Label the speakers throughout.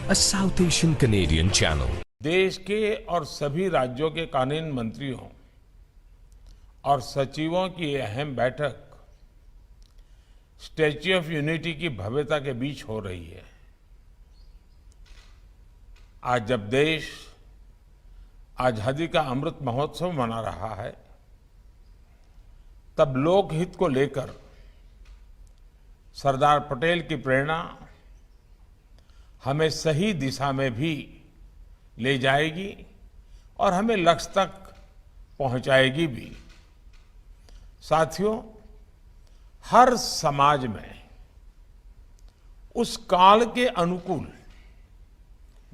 Speaker 1: a South Asian Canadian channel.
Speaker 2: देश के और सभी राज्यों के कानून मंत्रियों और सचिवों की ये अहम बैठक स्टैच्यू ऑफ यूनिटी की भव्यता के बीच हो रही है। आज जब देश आजादी का अमृत महोत्सव मना रहा है, तब लोकहित को लेकर सरदार पटेल की प्रेरणा हमें सही दिशा में भी ले जाएगी और हमें लक्ष्य तक पहुंचाएगी भी। साथियों, हर समाज में उस काल के अनुकूल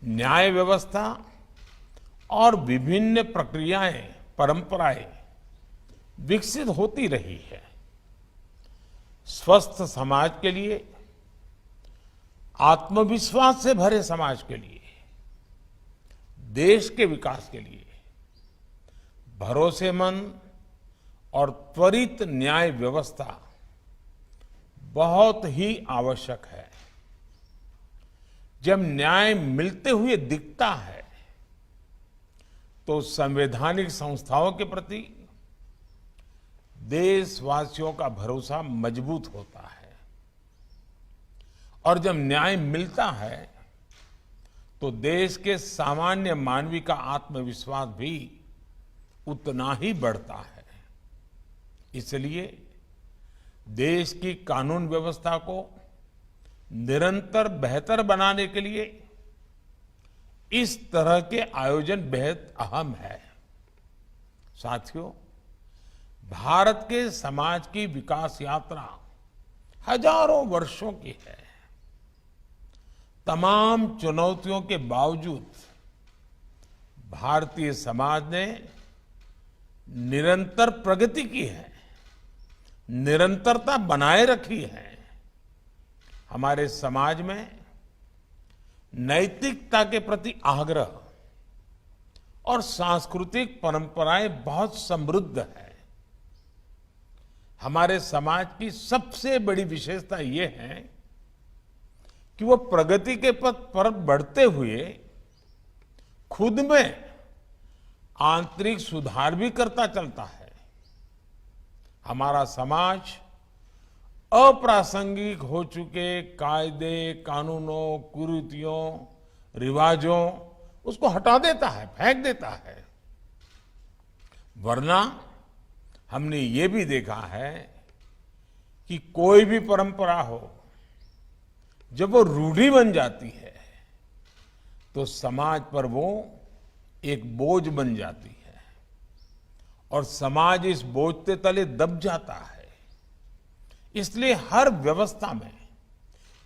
Speaker 2: न्याय व्यवस्था और विभिन्न प्रक्रियाएं, परंपराएं विकसित होती रही है। स्वस्थ समाज के लिए, आत्मविश्वास से भरे समाज के लिए, देश के विकास के लिए भरोसेमंद और त्वरित न्याय व्यवस्था बहुत ही आवश्यक है। जब न्याय मिलते हुए दिखता है, तो संवैधानिक संस्थाओं के प्रति देशवासियों का भरोसा मजबूत होता है और जब न्याय मिलता है, तो देश के सामान्य मानवी का आत्मविश्वास भी उतना ही बढ़ता है। इसलिए देश की कानून व्यवस्था को निरंतर बेहतर बनाने के लिए इस तरह के आयोजन बेहद अहम है। साथियों, भारत के समाज की विकास यात्रा हजारों वर्षों की है। तमाम चुनौतियों के बावजूद भारतीय समाज ने निरंतर प्रगति की है, निरंतरता बनाए रखी है। हमारे समाज में नैतिकता के प्रति आग्रह और सांस्कृतिक परंपराएं बहुत समृद्ध है। हमारे समाज की सबसे बड़ी विशेषता ये है कि वो प्रगति के पथ पर बढ़ते हुए खुद में आंतरिक सुधार भी करता चलता है। हमारा समाज अप्रासंगिक हो चुके कायदे, कानूनों, कुरीतियों, रिवाजों उसको हटा देता है, फेंक देता है। वरना हमने ये भी देखा है कि कोई भी परंपरा हो, जब वो रूढ़ी बन जाती है, तो समाज पर वो एक बोझ बन जाती है और समाज इस बोझ के तले दब जाता है। इसलिए हर व्यवस्था में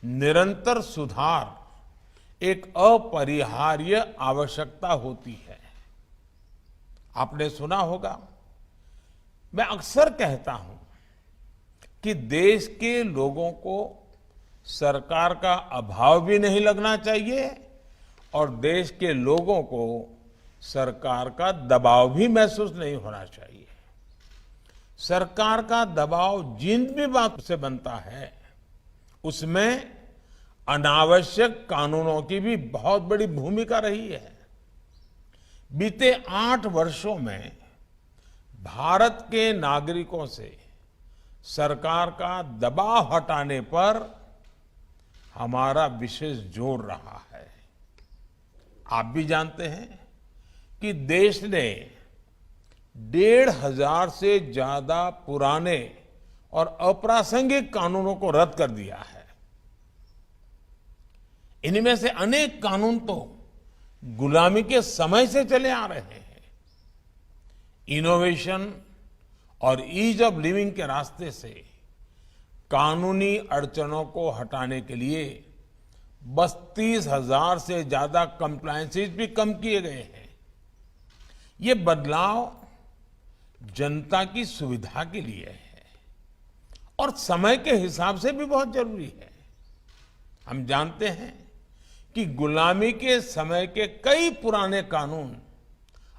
Speaker 2: निरंतर सुधार एक अपरिहार्य आवश्यकता होती है। आपने सुना होगा, मैं अक्सर कहता हूं कि देश के लोगों को सरकार का अभाव भी नहीं लगना चाहिए और देश के लोगों को सरकार का दबाव भी महसूस नहीं होना चाहिए। सरकार का दबाव जिन भी बात से बनता है, उसमें अनावश्यक कानूनों की भी बहुत बड़ी भूमिका रही है। बीते 8 वर्षों में भारत के नागरिकों से सरकार का दबाव हटाने पर हमारा विशेष जोर रहा है। आप भी जानते हैं कि देश ने 1,500 से ज्यादा पुराने और अप्रासंगिक कानूनों को रद्द कर दिया है। इनमें से अनेक कानून तो गुलामी के समय से चले आ रहे हैं। इनोवेशन और ईज ऑफ लिविंग के रास्ते से कानूनी अड़चनों को हटाने के लिए 32,000 से ज्यादा कंप्लायंसेस भी कम किए गए हैं। ये बदलाव जनता की सुविधा के लिए है और समय के हिसाब से भी बहुत जरूरी है। हम जानते हैं कि गुलामी के समय के कई पुराने कानून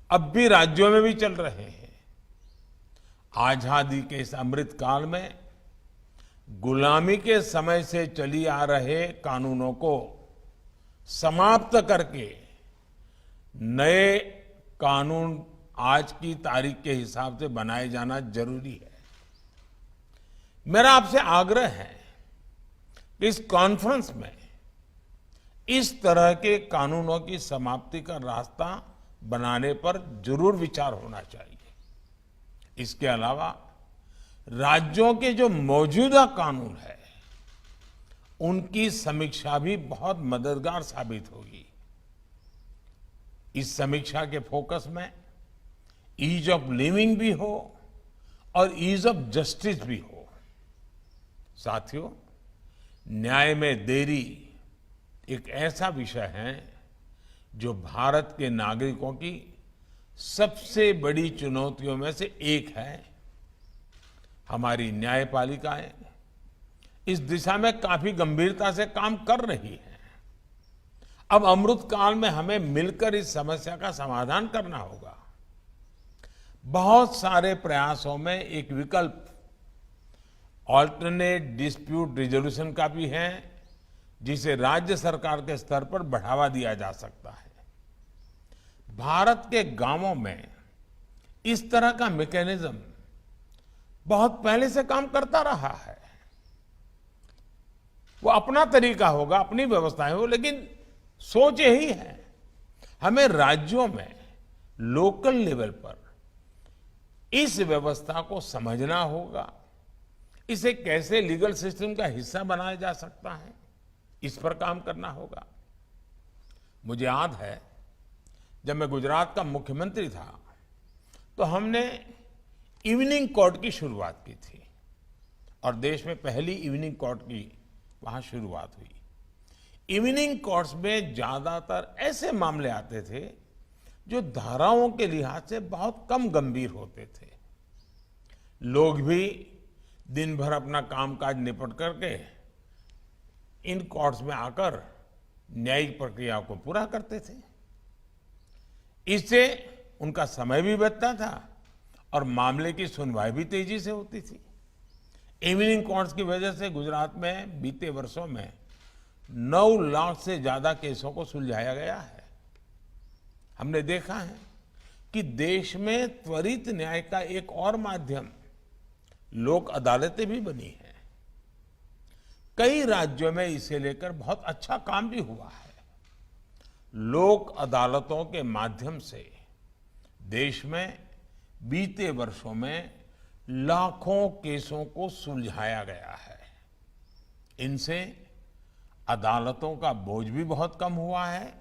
Speaker 2: अब भी राज्यों में भी चल रहे हैं। आजादी के इस अमृत काल में गुलामी के समय से चली आ रहे कानूनों को समाप्त करके नए कानून आज की तारीख के हिसाब से बनाए जाना जरूरी है। मेरा आपसे आग्रह है कि इस कॉन्फ्रेंस में इस तरह के कानूनों की समाप्ति का रास्ता बनाने पर जरूर विचार होना चाहिए। इसके अलावा राज्यों के जो मौजूदा कानून है उनकी समीक्षा भी बहुत मददगार साबित होगी। इस समीक्षा के फोकस में ईज ऑफ लिविंग भी हो और ईज ऑफ जस्टिस भी हो। साथियों, न्याय में देरी एक ऐसा विषय है जो भारत के नागरिकों की सबसे बड़ी चुनौतियों में से एक है। हमारी न्यायपालिकाएं इस दिशा में काफी गंभीरता से काम कर रही है। अब अमृत काल में हमें मिलकर इस समस्या का समाधान करना होगा। बहुत सारे प्रयासों में एक विकल्प ऑल्टरनेट डिस्प्यूट रिजोल्यूशन का भी है, जिसे राज्य सरकार के स्तर पर बढ़ावा दिया जा सकता है। भारत के गांवों में इस तरह का मैकेनिज्म बहुत पहले से काम करता रहा है। वो अपना तरीका होगा, अपनी व्यवस्थाएं हो, लेकिन सोच यही है। हमें राज्यों में लोकल लेवल पर इस व्यवस्था को समझना होगा। इसे कैसे लीगल सिस्टम का हिस्सा बनाया जा सकता है, इस पर काम करना होगा। मुझे याद है जब मैं गुजरात का मुख्यमंत्री था तो हमने इवनिंग कोर्ट की शुरुआत की थी और देश में पहली इवनिंग कोर्ट की वहां शुरुआत हुई। इवनिंग कोर्ट्स में ज्यादातर ऐसे मामले आते थे जो धाराओं के लिहाज से बहुत कम गंभीर होते थे। लोग भी दिन भर अपना कामकाज निपट करके इन कोर्ट्स में आकर न्यायिक प्रक्रिया को पूरा करते थे। इससे उनका समय भी बचता था और मामले की सुनवाई भी तेजी से होती थी। इवनिंग कोर्ट्स की वजह से गुजरात में बीते वर्षों में 9 लाख से ज्यादा केसों को सुलझाया गया है। हमने देखा है कि देश में त्वरित न्याय का एक और माध्यम लोक अदालतें भी बनी हैं। कई राज्यों में इसे लेकर बहुत अच्छा काम भी हुआ है। लोक अदालतों के माध्यम से देश में बीते वर्षों में लाखों केसों को सुलझाया गया है। इनसे अदालतों का बोझ भी बहुत कम हुआ है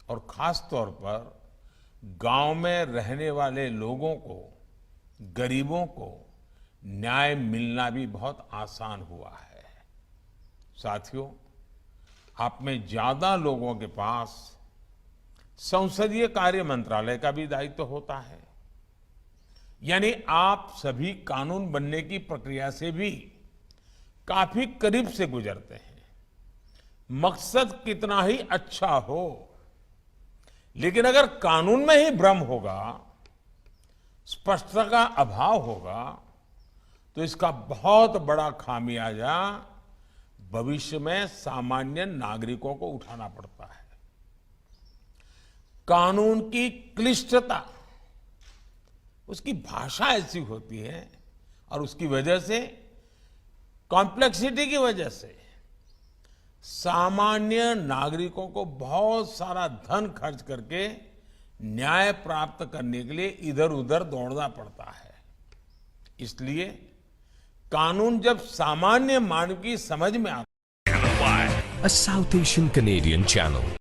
Speaker 2: और खास तौर पर गांव में रहने वाले लोगों को, गरीबों को न्याय मिलना भी बहुत आसान हुआ है। साथियों, आप में ज्यादा लोगों के पास संसदीय कार्य मंत्रालय का भी दायित्व होता है, यानी आप सभी कानून बनने की प्रक्रिया से भी काफी करीब से गुजरते हैं। मकसद कितना ही अच्छा हो, लेकिन अगर कानून में ही भ्रम होगा, स्पष्टता का अभाव होगा, तो इसका बहुत बड़ा खामियाजा भविष्य में सामान्य नागरिकों को उठाना पड़ता है। कानून की क्लिष्टता, उसकी भाषा ऐसी होती है और उसकी वजह से, कॉम्प्लेक्सिटी की वजह से सामान्य नागरिकों को बहुत सारा धन खर्च करके न्याय प्राप्त करने के लिए इधर उधर दौड़ना पड़ता है। इसलिए कानून जब सामान्य मानव की समझ में आता है,
Speaker 1: A South Asian Canadian channel.